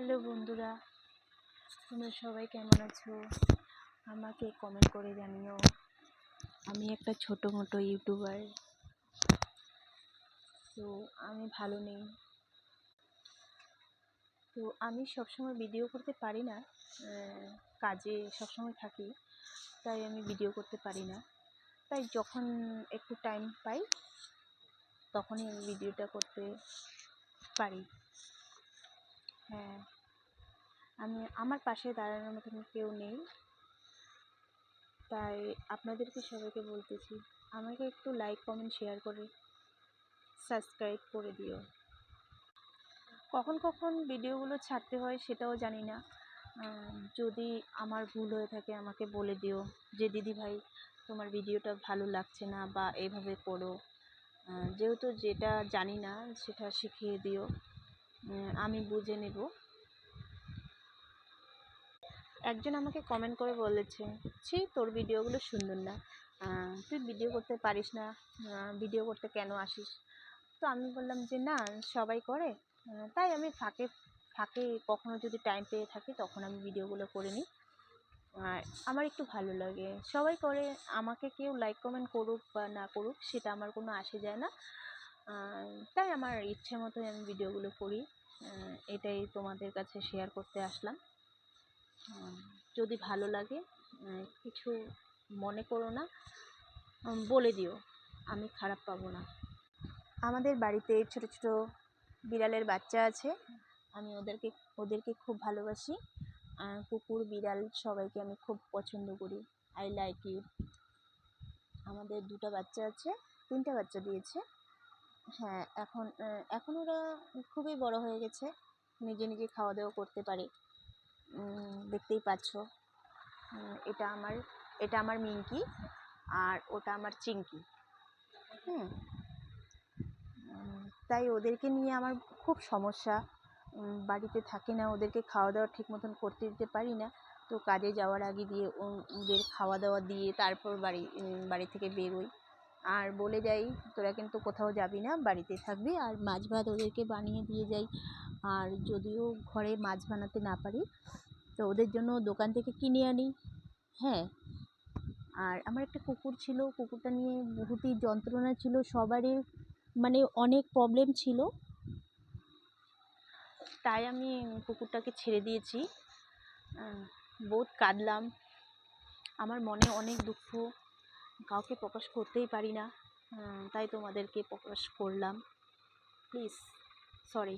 Hello বন্ধুরা, তোমরা সবাই কেমন আছো? আমাকে কমেন্ট করে জানিও। আমি একটা ছোটো মোটো ইউটিউবার, তো আমি ভালো নেই। তো আমি সবসময় ভিডিও করতে পারি না, কাজে সবসময় থাকি, তাই আমি ভিডিও করতে পারি না। তাই যখন একটু টাইম পাই তখনই আমি ভিডিওটা করতে পারি। হ্যাঁ, আমার পাশে দাঁড়ানোর মতন কেউ নেই, তাই আপনাদেরকে সবাইকে বলতেছি, আমাকে একটু লাইক কমেন্ট শেয়ার করে সাবস্ক্রাইব করে দিও। কখন কখন ভিডিওগুলো ছাড়তে হয় সেটাও জানি না। যদি আমার ভুল হয়ে থাকে আমাকে বলে দিও যে দিদি ভাই তোমার ভিডিওটা ভালো লাগছে না, বা এইভাবে করো। যেহেতু যেটা জানি না সেটা শিখিয়ে দিও, আমি বুঝে নেব। একজন আমাকে কমেন্ট করে বলেছে, তোর ভিডিওগুলো সুন্দর না, তুই ভিডিও করতে পারিস না, ভিডিও করতে কেন আসিস? তো আমি বললাম যে না, সবাই করে, তাই আমি ফাঁকে ফাঁকে কখনো যদি টাইম পেয়ে থাকি তখন আমি ভিডিওগুলো করে নিই। আর আমার একটু ভালো লাগে, সবাই করে, আমাকে কেউ লাইক কমেন্ট করুক বা না করুক সেটা আমার কোনো আসে যায় না। তাই আমার ইচ্ছে মতোই আমি ভিডিওগুলো করি। এটাই তোমাদের কাছে শেয়ার করতে আসলাম। যদি ভালো লাগে কিছু মনে করো না, বলে দিও, আমি খারাপ পাবো না। আমাদের বাড়িতে ছোট ছোট বিড়ালের বাচ্চা আছে, আমি ওদেরকে খুব ভালোবাসি। কুকুর বিড়াল সবাইকে আমি খুব পছন্দ করি। I like you. আমাদের 2টা বাচ্চা আছে, 3টে বাচ্চা দিয়েছে। হ্যাঁ, এখন ওরা খুবই বড় হয়ে গেছে, নিজে নিজে খাওয়া দাওয়া করতে পারে। দেখতেই পাচ্ছ, এটা আমার মিঙ্কি, আর ওটা আমার চিঙ্কি। তাই ওদেরকে নিয়ে আমার খুব সমস্যা। বাড়িতে থাকি না, ওদেরকে খাওয়া দাওয়া ঠিক মতন করতে দিতে পারি না। তো কাজে যাওয়ার আগে দিয়ে ওদের খাওয়া দাওয়া দিয়ে তারপর বাড়ি থেকে বেরোই, আর বলে যাই তোরা কিন্তু কোথাও যাবি না, বাড়িতে থাকবি। আর মাছ ভাত ওদেরকে বানিয়ে দিয়ে যাই। আর যদিও ঘরে মাছ বানাতে না পারি তো ওদের জন্য দোকান থেকে কিনে আনি। হ্যাঁ, আর আমার একটা কুকুর ছিল, কুকুরটা নিয়ে বহুতই যন্ত্রণা ছিল সবারই, মানে অনেক প্রবলেম ছিল, তাই আমি কুকুরটাকে ছেড়ে দিয়েছি। বহুত কাঁদলাম, আমার মনে অনেক দুঃখ, কাউকে প্রকাশ করতেই পারি না, তাই তোমাদেরকে প্রকাশ করলাম। Please, sorry.